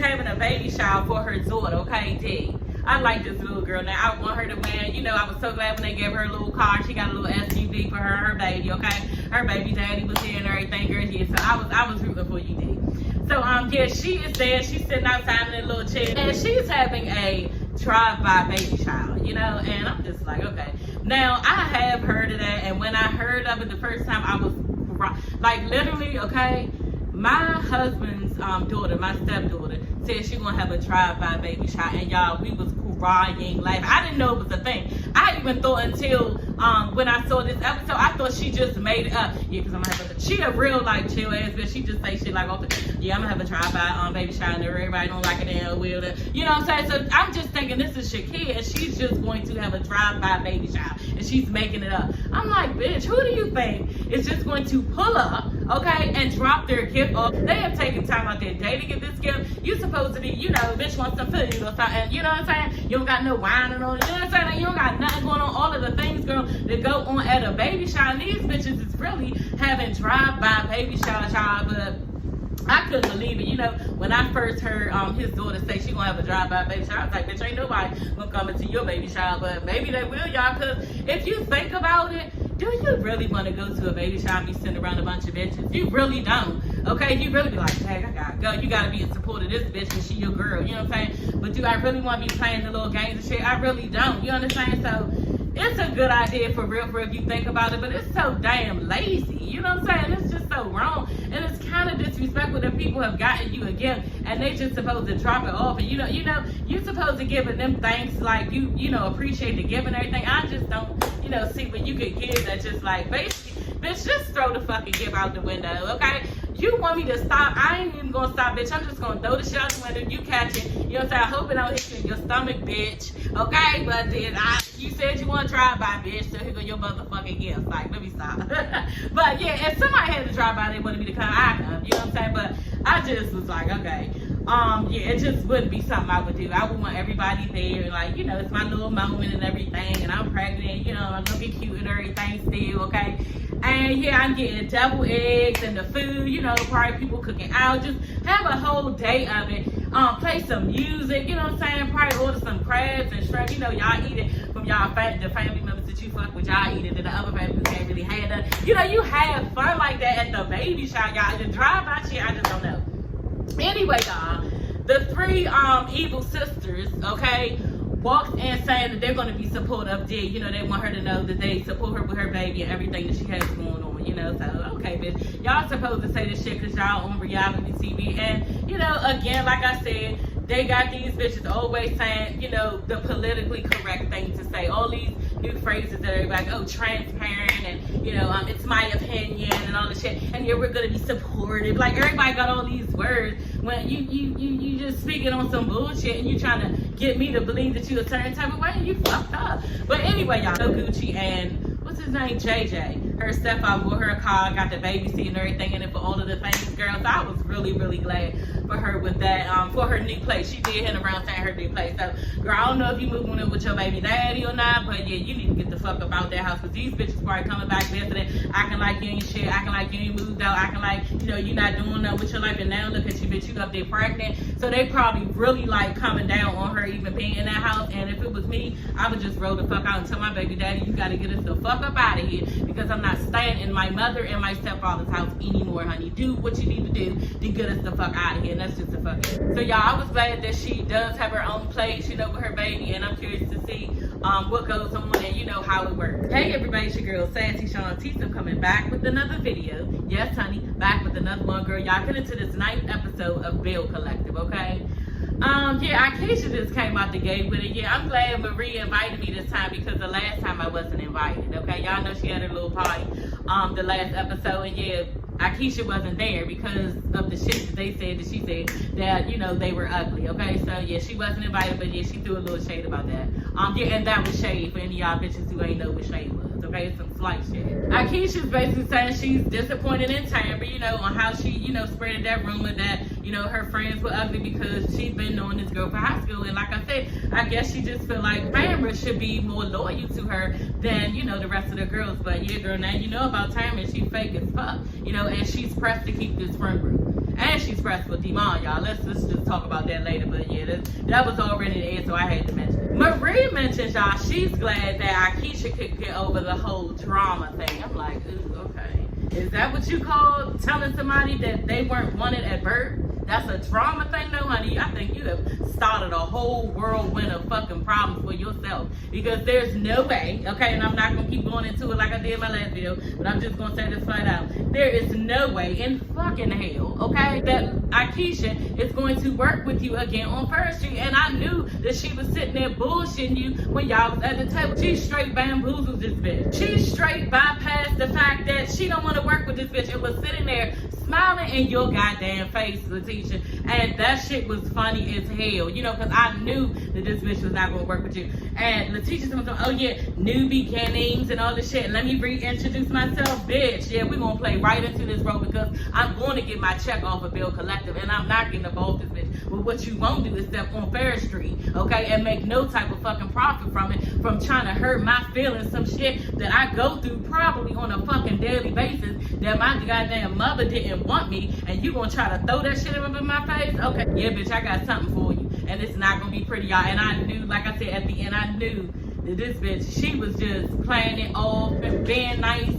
having a baby shower for her daughter, okay, D. I like this little girl. Now, I want her to win. You know, I was so glad when they gave her a little car. She got a little SUV for her baby, okay? Her baby daddy was here and everything, girl. Yeah, so I was rooting for you, D. So, yeah, she is there. She's sitting outside in a little chair. And she's having a drive-by baby shower, you know? And I'm just like, okay. Now, I have heard of that. And when I heard of it the first time, I was, like, literally, okay? My husband's daughter, my stepdaughter, said she gonna have a drive-by baby shower, and y'all, we was crying, laughing. I didn't know it was a thing. I even thought until when I saw this episode, I thought she just made it up. Yeah, because I'm gonna have she a real like chill ass bitch. She just say shit like, yeah, I'm gonna have a drive-by baby shower, and everybody don't like it and will. You know what I'm saying? So I'm just thinking this is Shakira, and she's just going to have a drive-by baby shower, and she's making it up. I'm like, bitch, who do you think is just going to pull up, okay, and drop their gift off? They have taken time out their day to get this gift. You supposed to be, you know, bitch wants some food or something, you know what I'm saying? You don't got no wine and all, you know what I'm saying? Like, you don't got nothing going on, all of the things, girl, that go on at a baby shower. And these bitches is really having drive-by baby shower, child, but I couldn't believe it. You know, when I first heard his daughter say she gonna have a drive-by baby shower, I was like, bitch, ain't nobody gonna come into your baby shower, but maybe they will, y'all, because if you think about it, do you really want to go to a baby shower and be sitting around a bunch of bitches? You really don't. Okay, you really be like, hey, I gotta go. You gotta be in support of this bitch and she your girl. You know what I'm saying? But do I really want to be playing the little games and shit? I really don't. You understand? So it's a good idea for real if you think about it, but it's so damn lazy. You know what I'm saying? It's just so wrong. And it's kind of disrespectful that people have gotten you a gift and they just supposed to drop it off. And you know, you're supposed to give them thanks like you know, appreciate the gift and everything. I just don't, you know, see what you could give that just like, basically, bitch, just throw the fucking gift out the window, okay? You want me to stop? I ain't even gonna stop, bitch. I'm just gonna throw the shit out the window. You catch it. You know what I'm saying? I hope it don't hit you in your stomach, bitch. Okay? But then you said you want to drive-by, bitch. So here go your motherfucking gift. Like, let me stop. But yeah, if somebody had to drive-by, they wanted me to come, I come. You know what I'm saying? But I just was like, okay. Yeah, it just wouldn't be something I would do. I would want everybody there, and like, you know, it's my little moment and everything, and I'm pregnant, you know, I'm looking cute and everything still, okay? And yeah, I'm getting double eggs and the food, you know, probably people cooking out, just have a whole day of it. Play some music, you know what I'm saying? Probably order some crabs and shrimp, you know, y'all eat it from y'all the family members that you fuck with, y'all eat it, and the other family can't really have that. You know, you have fun like that at the baby shower, y'all. The drive-by shit, I just don't know. Anyway, y'all, the three evil sisters, okay, walked in saying that they're going to be supportive of Dee. You know, they want her to know that they support her with her baby and everything that she has going on, you know. So, okay, bitch, y'all supposed to say this shit because y'all on reality TV. And, you know, again, like I said, they got these bitches always saying, you know, the politically correct thing to say. All these new phrases that are like, oh, transparent, and, you know, it's my opinion and all this shit. And yeah, we're going to be supportive. Like, everybody got all these words when you just speaking on some bullshit and you trying to get me to believe that you a certain type of way, and you fucked up. But anyway, y'all know Gucci and what's his name, JJ, her stepfather bought her a car, got the baby seat and everything in it for all of the famous girls. So I was really, really glad for her with that, for her new place. She did hit around saying her new place. So, girl, I don't know if you moving in with your baby daddy or not, but yeah, you need to get the fuck up out that house, because these bitches probably coming back visiting, acting like you ain't shit, acting like you ain't moved out, acting like, you know, you not doing nothing with your life, and now look at you, bitch, you up there pregnant. So they probably really like coming down on her even being in that house. And if it was me, I would just roll the fuck out and tell my baby daddy, you gotta get us the fuck up out of here, because I'm not staying in my mother and my stepfather's house anymore, honey. Do what you need to do to get us the fuck out of here. And that's just the fuck it. So y'all, I was glad that she does have her own place, you know, with her baby, and I'm curious to see what goes on and, you know, how it works. Hey everybody, it's your girl Sassy Shantice coming back with another video. Yes, honey, back with another one, girl. Y'all get into this 9th episode of Belle Collective, okay? Yeah, Akeisha just came out the gate with it. Yeah, I'm glad Marie invited me this time, because the last time I wasn't invited, okay? Y'all know she had her little party the last episode, and yeah, Akeisha wasn't there because of the shit that they said, that she said that, you know, they were ugly, okay? So yeah, she wasn't invited, but yeah, she threw a little shade about that. Yeah, and that was shade for any of y'all bitches who ain't know what shade was, okay? Some slight shade. Akeisha's basically saying she's disappointed in Tamara, you know, on how she, you know, spreaded that rumor that, you know, her friends were ugly because she's been knowing this girl for high school. And like I said, I guess she just feel like Tamara should be more loyal to her than, you know, the rest of the girls. But yeah, girl, now you know about Tamara, she fake as fuck, you know, and she's pressed to keep this friend group. And she's pressed for Demon, y'all. Let's just talk about that later. But yeah, that was already in the air, so I had to mention it. Marie mentions, y'all, she's glad that Akeisha could get over the whole drama thing. I'm like, ooh, okay. Is that what you call telling somebody that they weren't wanted at birth? That's a drama thing, though, honey. I think you have started a whole whirlwind of fucking problems for yourself. Because there's no way, okay, and I'm not going to keep going into it like I did in my last video, but I'm just going to say this flat out. There is no way in fucking hell, okay, that Akeisha is going to work with you again on First Street. And I knew that she was sitting there bullshitting you when y'all was at the table. She straight bamboozled this bitch. She straight bypassed the fact that she don't want to work with this bitch and was sitting there smiling in your goddamn face, Letitia. And that shit was funny as hell, you know, because I knew that this bitch was not going to work with you. And Letitia told me, oh yeah, new beginnings and all this shit. Let me reintroduce myself, bitch. Yeah, we're going to play right into this role because I'm going to get my check off of Belle Collective and I'm not getting involved with this bitch. But what you won't do is step on Fair Street, okay, and make no type of fucking profit from it, from trying to hurt my feelings, some shit that I go through probably on a fucking daily basis that my goddamn mother didn't want me, and you gonna try to throw that shit up in my face? Okay, yeah, bitch, I got something for you, and it's not gonna be pretty, y'all. And I knew, like I said at the end, I knew that this bitch, she was just playing it off and being nice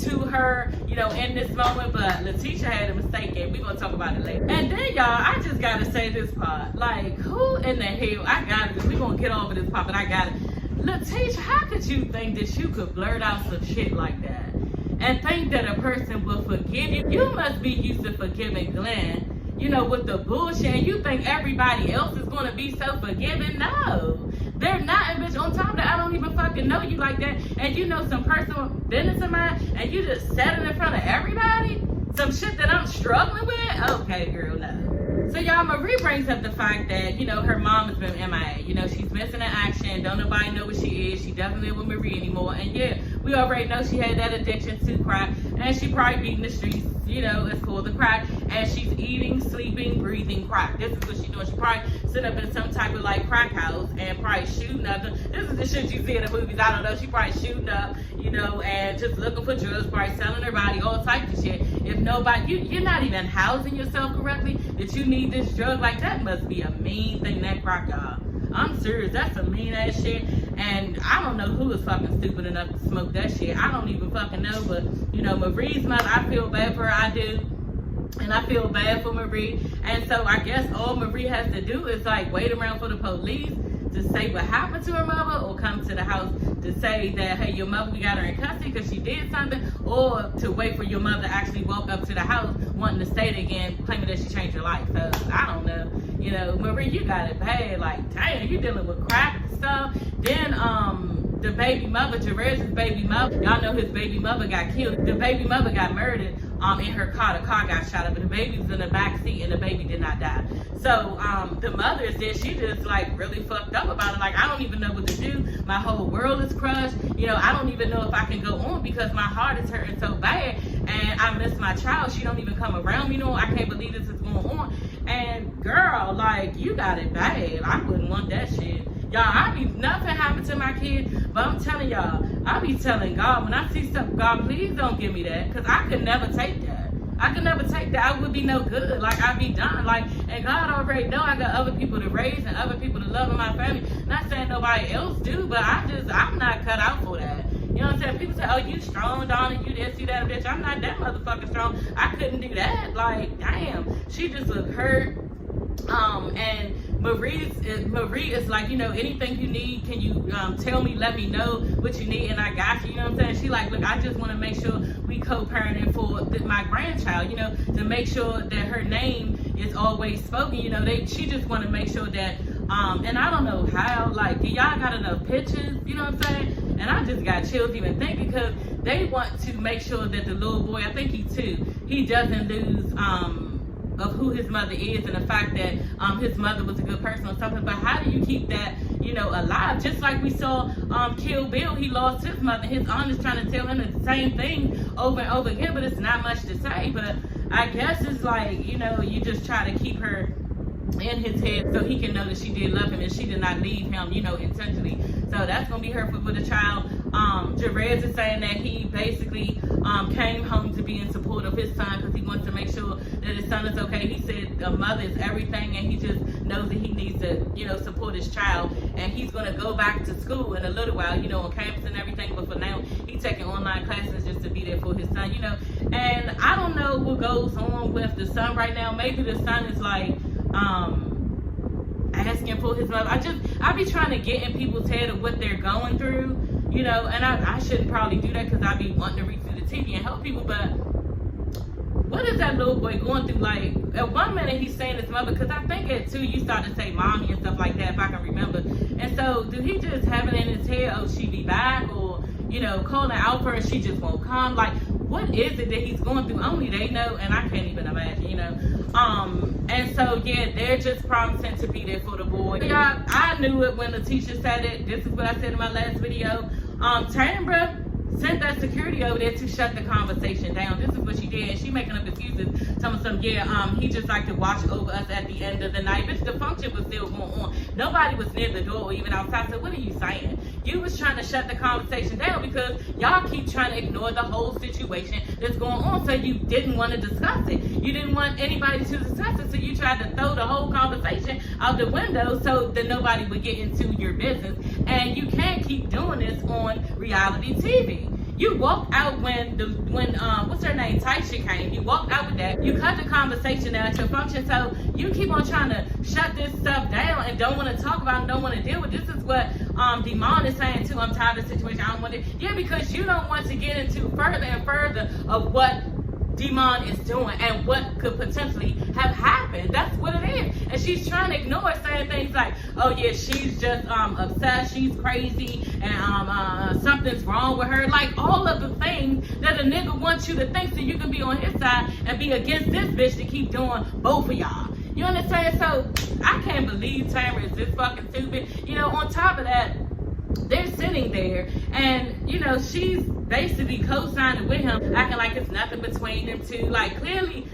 to her, you know, in this moment. But Letitia had a mistake, and we're gonna talk about it later. And then, y'all, I just gotta say this part, like, who in the hell? I got it. We gonna get off of this part, but I got it. Letitia, how could you think that you could blurt out some shit like that and think that a person will forgive you? You must be used to forgiving Glenn, you know, with the bullshit, and you think everybody else is going to be so forgiving? No, they're not. And bitch, on top of that, I don't even fucking know you like that, and you know some personal business of mine, and you just said it in front of everybody? Some shit that I'm struggling with? Okay, girl, no. So y'all, Marie brings up the fact that, you know, her mom has been MIA. You know, she's missing in action. Don't nobody know what she is. She doesn't live with Marie anymore. And yeah, we already know she had that addiction to crack. And she probably beating the streets, you know, it's called the crack. And she's eating, sleeping, breathing crack. This is what she's doing. She probably sitting up in some type of like crack house and probably shooting up. This is the shit you see in the movies. I don't know. She probably shooting up, you know, and just looking for drugs, probably selling her body, all types of shit. If nobody, you're not even housing yourself correctly, that you need this drug, like that must be a mean thing, that crack, y'all. I'm serious, that's a mean ass shit. And I don't know who is fucking stupid enough to smoke that shit. I don't even fucking know. But you know, Marie's mother, I feel bad for her, I do. And I feel bad for Marie. And so I guess all Marie has to do is like wait around for the police to say what happened to her mother, or come to the house to say that, hey, your mother, we got her in custody because she did something, or to wait for your mother to actually walk up to the house wanting to stay there again, claiming that she changed her life. So I don't know. You know, Marie, you got it bad. Like, damn, you dealing with crack and stuff. Then the baby mother, Jerez's baby mother, y'all know his baby mother got killed. The baby mother got murdered in her car. The car got shot up, and the baby was in the back seat, and the baby did not die. So the mother is there. She just like really fucked up about it. Like, I don't even know what to do. My whole world is crushed. You know, I don't even know if I can go on because my heart is hurting so bad, and I miss my child. She don't even come around. You know, I can't believe this is going on. And girl, like, you got it bad. I wouldn't want that shit. Y'all, nothing happened to my kid, but I'm telling y'all, I be telling God, when I see stuff, God, please don't give me that, because I could never take that. I could never take that. I would be no good. Like, I'd be done. Like, and God already know I got other people to raise and other people to love in my family. Not saying nobody else do, but I'm not cut out for that. You know what I'm saying? People say, oh, you strong, Donna, you this, you that, bitch. I'm not that motherfucking strong. I couldn't do that. Like, damn. She just looked hurt. And Marie is like, you know, anything you need, can you tell me, let me know what you need, and I got you. You know what I'm saying? She like, look, I just want to make sure we co-parenting for my grandchild, you know, to make sure that her name is always spoken. You know, she just want to make sure that, and I don't know how, like, do y'all got enough pictures? You know what I'm saying? And I just got chills even thinking, because they want to make sure that the little boy, I think he doesn't lose, of who his mother is, and the fact that his mother was a good person or something. But how do you keep that, you know, alive? Just like we saw Kill Bill, he lost his mother. His aunt is trying to tell him the same thing over and over again, but it's not much to say. But I guess it's like, you know, you just try to keep her in his head so he can know that she did love him and she did not leave him, intentionally. So that's gonna be hurtful for the child. Jerez is saying that he basically came home to be in support of his son because he wants to make sure that his son is okay. He said the mother is everything and he just knows that he needs to, support his child. And he's gonna go back to school in a little while, on campus and everything. But for now, he's taking online classes just to be there for his son, And I don't know what goes on with the son right now. Maybe the son is like, asking for his mother. I be trying to get in people's head of what they're going through, and I shouldn't probably do that because I be wanting to read through the TV and help people, but what is that little boy going through? Like, at 1 minute he's saying his mother, because I think at 2 you start to say mommy and stuff like that, if I can remember. And so, do he just have it in his head, oh, she be back, or, calling out for her and she just won't come? Like, what is it that he's going through? Only they know, and I can't even imagine, And so, yeah, they're just promising to be there for the boy. Y'all, I knew it when the teacher said it. This is what I said in my last video. Tambra sent that security over there to shut the conversation down. This is what she did, and she making up excuses, telling some, he just like to watch over us at the end of the night. Bitch, the function was still going on. Nobody was near the door or even outside. So what are you saying? You was trying to shut the conversation down because y'all keep trying to ignore the whole situation that's going on. So you didn't want to discuss it. You didn't want anybody to discuss it. So you tried to throw the whole conversation out the window so that nobody would get into your business. And you can't keep doing this on reality TV. You walked out when what's her name, Taisha came. You walked out with that. You cut the conversation out at your function. So you keep on trying to shut this stuff down and don't want to talk about it, don't want to deal with it. This is what Demon is saying too. I'm tired of the situation. I don't want to. Yeah, because you don't want to get into further and further of what Demon is doing and what could potentially have happened. That's what it is. And she's trying to ignore it, saying things like, oh yeah, she's just obsessed, she's crazy, and something's wrong with her. Like all of the things that a nigga wants you to think so you can be on his side and be against this bitch to keep doing both of y'all. You understand? So I can't believe Tamara is this fucking stupid. On top of that, they're sitting there and she's basically co-signing with him, acting like it's nothing between them two. Like clearly,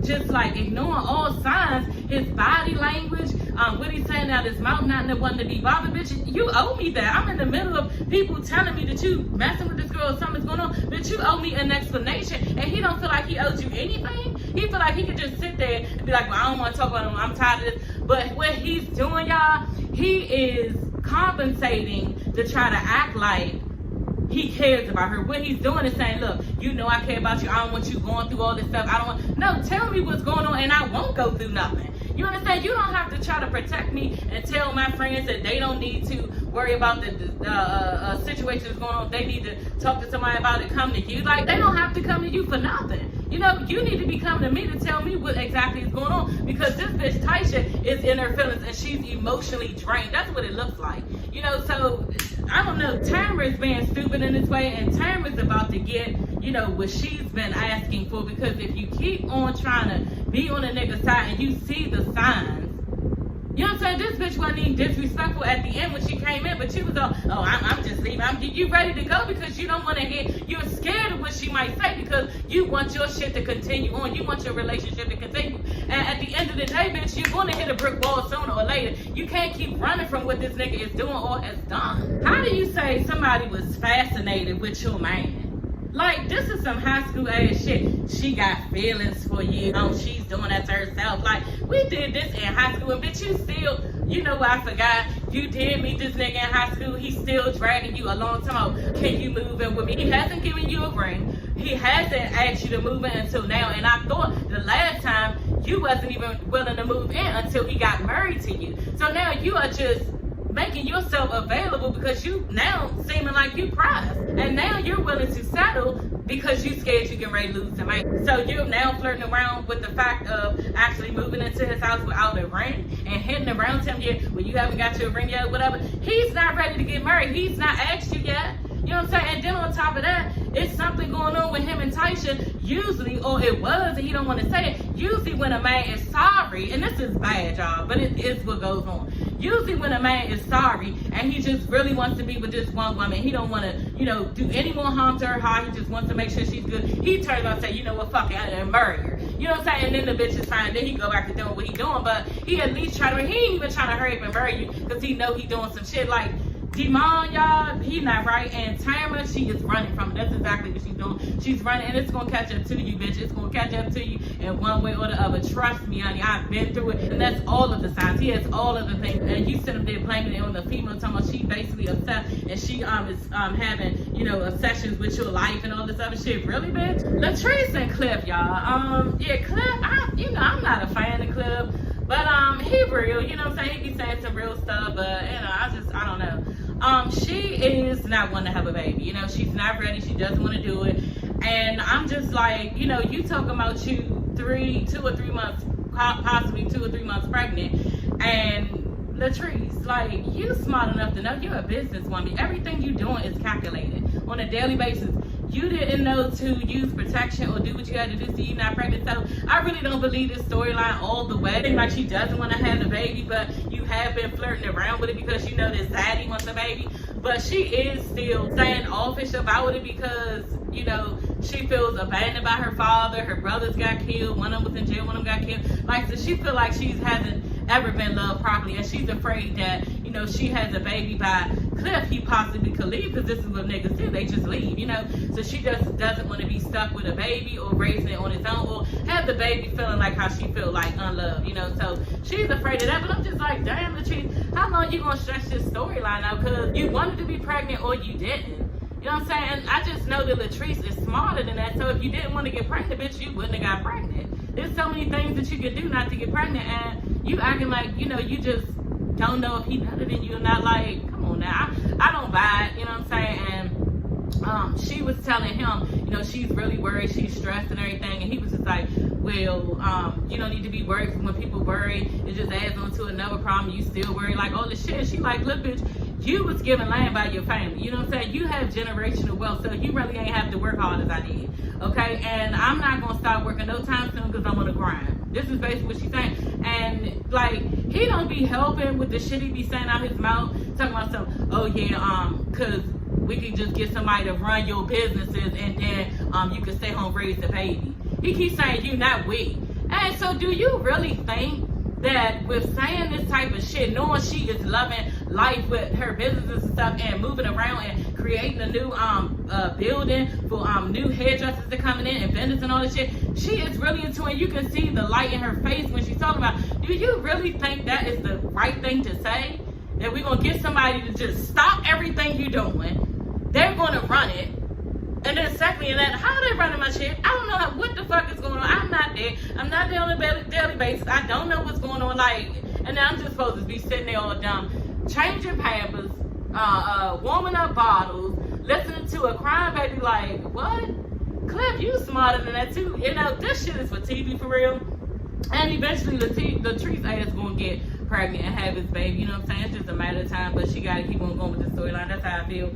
just like ignoring all signs, his body language, what he's saying out his mouth, not the one to be bothered. Bitch, you owe me that. I'm in the middle of people telling me that you messing with this girl or something's going on, but you owe me an explanation. And he don't feel like he owes you anything. He feel like he could just sit there and be like, well, I don't want to talk about him, I'm tired of this. But what he's doing, y'all, he is compensating to try to act like he cares about her. What he's doing is saying, look, I care about you. I don't want you going through all this stuff. No, tell me what's going on and I won't go through nothing. You understand? You don't have to try to protect me and tell my friends that they don't need to worry about the situation that's going on. They need to talk to somebody about it, come to you. Like, they don't have to come to you for nothing. You need to be coming to me to tell me what exactly is going on, because this bitch Taisha is in her feelings and she's emotionally drained. That's what it looks like. So I don't know. Tamara is being stupid in this way, and Tamara's about to get, what she's been asking for, because if you keep on trying to be on a nigga's side and you see the signs, you know what I'm saying? This bitch wasn't even disrespectful at the end when she came in, but she was all, oh, I'm just leaving. You ready to go because you don't want to hear, you're scared of what she might say because you want your shit to continue on. You want your relationship to continue. And at the end of the day, bitch, you're going to hit a brick wall sooner or later. You can't keep running from what this nigga is doing or has done. How do you say somebody was fascinated with your man? Like, this is some high school ass shit. She got feelings for you. She's doing that to herself. Like, we did this in high school, and bitch, you still, what I forgot? You did meet this nigga in high school. He's still dragging you a long time. Can you move in with me? He hasn't given you a ring. He hasn't asked you to move in until now. And I thought the last time you wasn't even willing to move in until he got married to you. So now you are just making yourself available because you now seeming like you prized, and now you're willing to settle because you scared you get ready to lose the man. So you're now flirting around with the fact of actually moving into his house without a ring and hitting around him yet, well, you haven't got your ring yet, whatever. He's not ready to get married. He's not asked you yet. You know what I'm saying? And then on top of that, it's something going on with him and Taisha, usually, or it was, and he don't want to say it, usually when a man is sorry, and this is bad, y'all, but it is what goes on. Usually when a man is sorry and he just really wants to be with this one woman, he don't want to, do any more harm to her heart, he just wants to make sure she's good, he turns around and say, you know what, fuck it, and marry her. You know what I'm saying? And then the bitch is fine. Then he go back to doing what he doing. But he at least try to, he ain't even trying to hurry up and bury you because he know he doing some shit. Like, Demon, y'all, he not right. And Tamara, she is running from it. That's exactly what she's doing. She's running, and it's gonna catch up to you, bitch. It's gonna catch up to you in one way or the other. Trust me, honey. I've been through it, and that's all of the signs. He has all of the things. And you sit up there blaming it on the female, talking about she basically upset, and she is having, you know, obsessions with your life and all this other shit. Really, bitch? Latrice and Cliff, y'all. Yeah, Cliff. I'm not a fan of Cliff. But he real, you know what I'm saying? He be saying some real stuff, but you know, I don't know. She is not wanting to have a baby. You know, she's not ready. She doesn't want to do it. And I'm just like, you know, you talking about you 2 or 3 months, possibly 2 or 3 months pregnant, and Latrice, like, you smart enough to know you're a businesswoman. Everything you doing is calculated on a daily basis. You didn't know to use protection or do what you had to do so you're not pregnant. So I really don't believe this storyline all the way. Like, she doesn't want to have the baby, but you have been flirting around with it because you know that Zaddy wants a baby. But she is still standoffish about it because, you know, she feels abandoned by her father. Her brothers got killed. One of them was in jail. One of them got killed. Like, so she feel like she hasn't ever been loved properly, and she's afraid that, you know, she has a baby by Cliff, he possibly could leave, because this is what niggas do, they just leave, you know. So she just doesn't want to be stuck with a baby or raising it on its own, or have the baby feeling like how she feel, like unloved, you know. So she's afraid of that. But I'm just like, damn, Latrice, how long you gonna stretch this storyline out? Because you wanted to be pregnant or you didn't. You know what I'm saying? And I just know that Latrice is smarter than that. So if you didn't want to get pregnant, bitch, you wouldn't have got pregnant. There's so many things that you could do not to get pregnant, and you acting like, you know, you just don't know if he nutted in you or not. Like, come on now. I don't buy it, you know what I'm saying? And she was telling him, you know, she's really worried, she's stressed and everything, and he was just like, well, you don't need to be worried, because when people worry, it just adds on to another problem. You still worry, like all this shit. She like, look, bitch, you was given land by your family, you know what I'm saying? You have generational wealth, so you really ain't have to work hard as I did, okay? And I'm not gonna start working no time soon because I'm on the grind. This is basically what she's saying. And like, he don't be helping with the shit he be saying out his mouth, talking about some, oh yeah, cause we can just get somebody to run your businesses, and then you can stay home, raise the baby. He keeps saying you, not we. And so do you really think that with saying this type of shit, knowing she is loving life with her businesses and stuff, and moving around and creating a new building for new hairdressers that coming in and vendors and all this shit, she is really into it. You can see the light in her face when she's talking about, do you really think that is the right thing to say? That we're gonna get somebody to just stop everything you're doing, they're gonna run it, and then secondly, and that, how are they running my shit? I don't know what the fuck is going on. I'm not there. I'm not there on a daily basis. I don't know what's going on. Like, and now I'm just supposed to be sitting there all dumb, changing Pampers, warming up bottles, listening to a crying baby. Like, what? Cliff, you smarter than that too. You know, this shit is for TV for real. And eventually, Latrice ass gonna get pregnant and have his baby. You know what I'm saying? It's just a matter of time. But she gotta keep on going with the storyline. That's how I feel.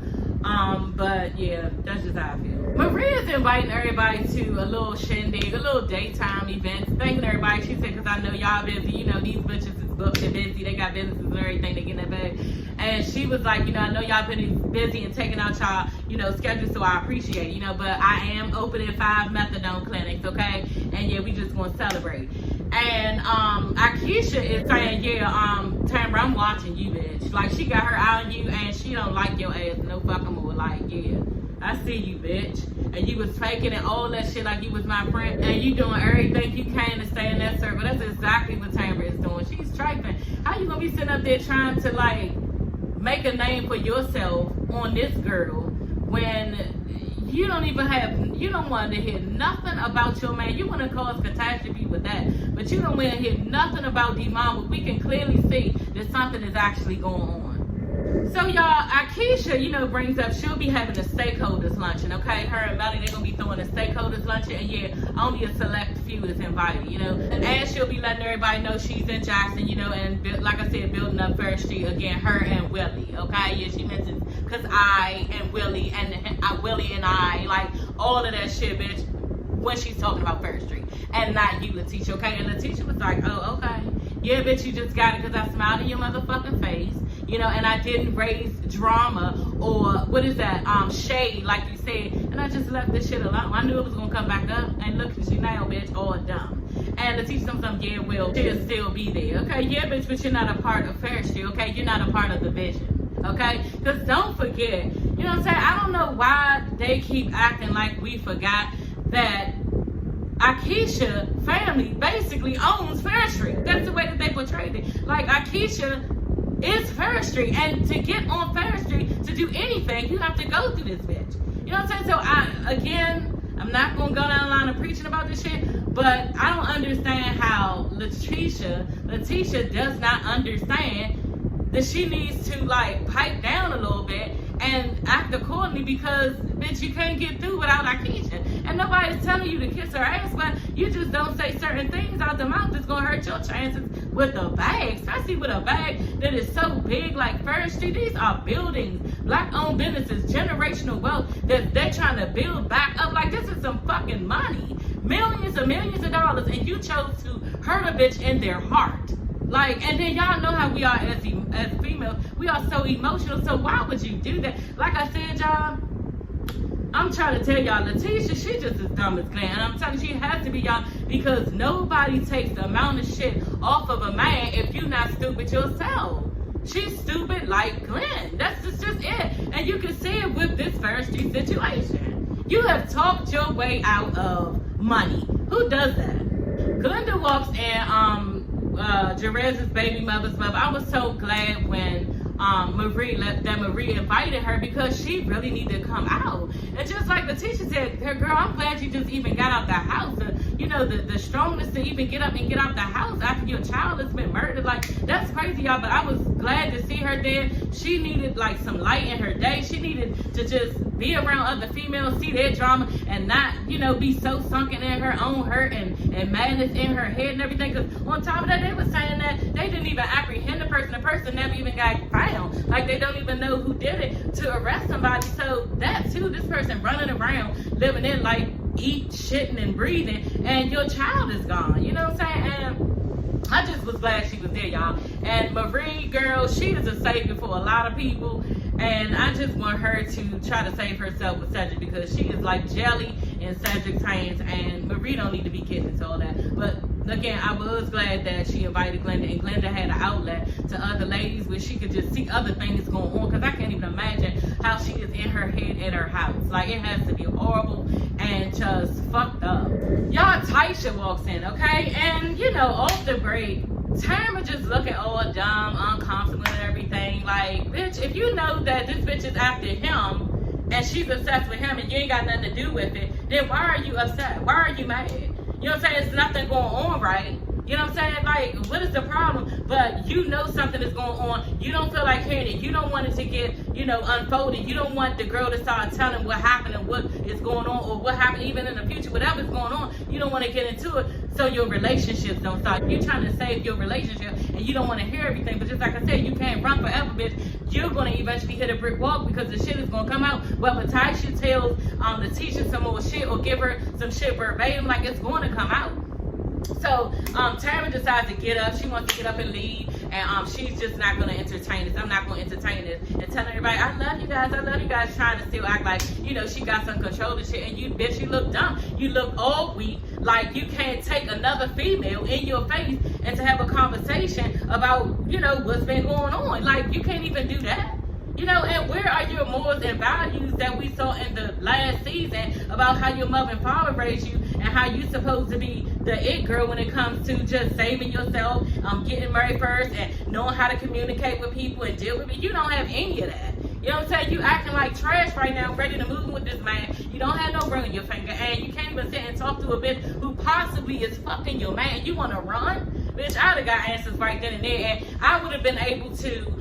But yeah, that's just how I feel. Maria's inviting everybody to a little shindig, a little daytime event. Thanking everybody. She said, because I know y'all busy. You know, these bitches is booked and busy. They got businesses and everything. They get in that bag. And she was like, you know, I know y'all been busy and taking out y'all, you know, schedule, so I appreciate it, you know, but I am opening 5 methadone clinics, okay? And yeah, we just gonna celebrate. And Akeisha is saying, yeah, Tamara, I'm watching you, bitch. Like, she got her eye on you, and she don't like your ass no fucking more. Like, yeah, I see you, bitch. And you was faking and all that shit like you was my friend, and you doing everything you can to stay in that circle. That's exactly what Tamara is doing. She's trifling. How you gonna be sitting up there trying to, like, make a name for yourself on this girl when you don't even have, you don't want to hear nothing about your man. You want to cause catastrophe with that, but you don't want to hear nothing about D-Mom. We can clearly see that something is actually going on. So y'all, Akeisha, you know, brings up she'll be having a stakeholders luncheon, okay? Her and Melly, they're gonna be throwing a stakeholders luncheon, and yeah, only a select few is invited, you know. And she'll be letting everybody know she's in Jackson, you know, and like I said, building up First Street again, her and Willie, okay? Yeah, she mentions because I and Willie and Willie and I, like all of that shit, bitch, when she's talking about First Street, and not you, Letitia, okay? And Letitia was like, oh, okay. Yeah, bitch, you just got it because I smiled in your motherfucking face, you know, and I didn't raise drama or, what is that, shade, like you said, and I just left this shit alone. I knew it was going to come back up, and look at you now, bitch, all dumb. And Letitia sometimes, yeah, well, she'll still be there, okay? Yeah, bitch, but you're not a part of Fair Street, okay? You're not a part of the vision, okay? Because don't forget, you know what I'm saying? I don't know why they keep acting like we forgot that Akeisha family basically owns Fair Street. That's the way that they portrayed it. Like, Akeisha is Fair Street, and to get on Fair Street, to do anything, you have to go through this bitch. You know what I'm saying? So, I'm not going to go down the line of preaching about this shit, but I don't understand how Letitia does not understand that she needs to, like, pipe down a little bit and act accordingly, because, bitch, you can't get through without Akeisha. And nobody's telling you to kiss her ass, but you just don't say certain things out the mouth that's going to hurt your chances with a bag, especially with a bag that is so big like First Street. These are buildings, black-owned businesses, generational wealth that they're trying to build back up. Like, this is some fucking money. Millions and millions of dollars, and you chose to hurt a bitch in their heart. Like, and then y'all know how we are as females. We are so emotional, so why would you do that? Like I said, y'all, I'm trying to tell y'all, Letitia, she just as dumb as Glenn. And I'm telling you, she has to be, y'all, because nobody takes the amount of shit off of a man if you're not stupid yourself. She's stupid like Glenn. That's just it. And you can see it with this First Street situation. You have talked your way out of money. Who does that? Glenda walks in, Jerez's baby mother's mother. I was so glad when Marie invited her, because she really needed to come out. And just like Letitia said, her girl, I'm glad you just even got out the house. The strongness to even get up and get out the house after your child has been murdered. Like, that's crazy, y'all. But I was glad to see her there. She needed like some light in her day. She needed to just be around other females, see their drama, and not, be so sunken in her own hurt and madness in her head and everything. Because on top of that, they were saying that they didn't even apprehend the person. The person never even got found. Like, they don't even know who did it to arrest somebody. So that too, this person running around, living in like eat, shitting, and breathing, and your child is gone. You know what I'm saying? And I just was glad she was there, y'all. And Marie, girl, she is a savior for a lot of people. And I just want her to try to save herself with Cedric, because she is like jelly in Cedric's hands, and Marie don't need to be getting into all that. But again, I was glad that she invited Glenda, and Glenda had an outlet to other ladies where she could just see other things going on, because I can't even imagine how she is in her head at her house. Like, it has to be horrible and just fucked up. Y'all, Taisha walks in, okay? And, off the break, Tamara just looking all dumb, uncomfortable and everything. Like, bitch, if you know that this bitch is after him and she's obsessed with him and you ain't got nothing to do with it, then why are you upset? Why are you mad? You know what I'm saying? There's nothing going on, right? You know what I'm saying? Like, what is the problem? But you know something is going on. You don't feel like hearing it. You don't want it to get, unfolded. You don't want the girl to start telling what happened and what is going on, or what happened even in the future. Whatever's going on, you don't want to get into it so your relationships don't start. You're trying to save your relationship and you don't want to hear everything. But just like I said, you can't run forever, bitch. You're going to eventually hit a brick wall, because the shit is going to come out. Whether Taisha tells Letitia some more shit or give her some shit verbatim, like, it's going to come out. So Tamara decides to get up. She wants to get up and leave, and she's just not going to entertain this. I'm not going to entertain this. And telling everybody, I love you guys, trying to still act like, she got some control and shit. And you, bitch, you look dumb. You look all weak. Like, you can't take another female in your face and to have a conversation about, what's been going on. Like, you can't even do that. And where are your morals and values that we saw in the last season about how your mother and father raised you, and how you're supposed to be the it girl when it comes to just saving yourself, getting married first, and knowing how to communicate with people and deal with it? You don't have any of that. You know what I'm saying? You acting like trash right now, ready to move with this man. You don't have no ring on your finger, and you can't even sit and talk to a bitch who possibly is fucking your man. You want to run? Bitch, I'd have got answers right then and there, and I would have been able to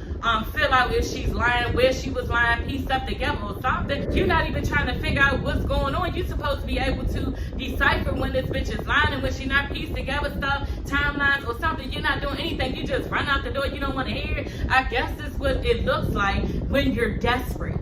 fill out if she's lying, where she was lying, piece stuff together or something. You're not even trying to figure out what's going on. You're supposed to be able to decipher when this bitch is lying and when she not pieced together stuff, timelines or something. You're not doing anything. You just run out the door. You don't want to hear it. I guess this is what it looks like when you're desperate.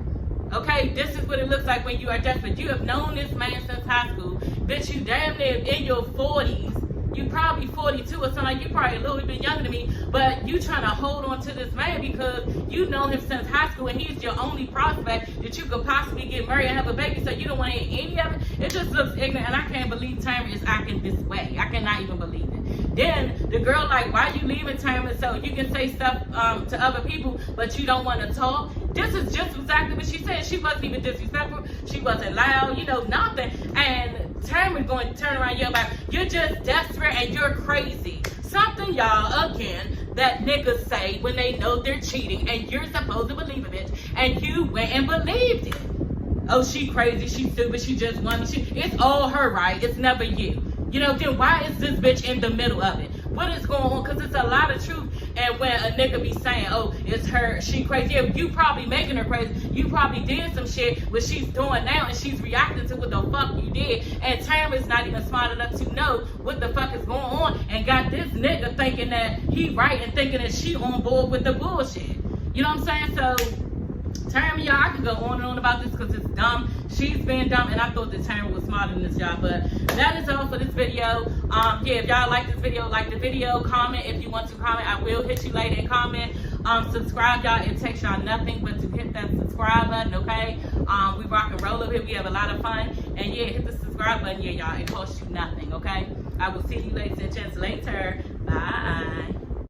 Okay, this is what it looks like when you are desperate. You have known this man since high school. Bitch, you damn near in your 40s. You probably 42 or something. Like, you probably a little bit younger than me, but you trying to hold on to this man because you know him since high school and he's your only prospect that you could possibly get married and have a baby, so you don't want to hear any of it. It just looks ignorant, and I can't believe Tamara is acting this way. I cannot even believe it. Then the girl like, why you leaving Tamara so you can say stuff to other people, but you don't want to talk? This is just exactly what she said. She wasn't even disrespectful. She wasn't loud, nothing. And Tamara's going to turn around your back. You're just desperate and you're crazy. Something, y'all, again, that niggas say when they know they're cheating, and you're supposed to believe it, and you went and believed it. Oh, she crazy, she stupid, she just wanted, it's all her, right? It's never you. Then why is this bitch in the middle of it? What is going on? Because it's a lot of truth. And when a nigga be saying, oh, it's her, she crazy, yeah, you probably making her crazy. You probably did some shit what she's doing now, and she's reacting to what the fuck you did. And Tamara's not even smart enough to know what the fuck is going on, and got this nigga thinking that he right and thinking that she on board with the bullshit. You know what I'm saying? So, Tamara, y'all, I can go on and on about this because it's dumb. She's been dumb, and I thought that Tamara was smarter than this, y'all. But that is all for this video. Yeah, if y'all like this video, like the video, comment if you want to comment. I will hit you later and comment. Subscribe, y'all. It takes y'all nothing but to hit that subscribe button, okay? We rock and roll up here. We have a lot of fun. And yeah, hit the subscribe button. Yeah, y'all, it costs you nothing, okay? I will see you ladies and gents later. Bye.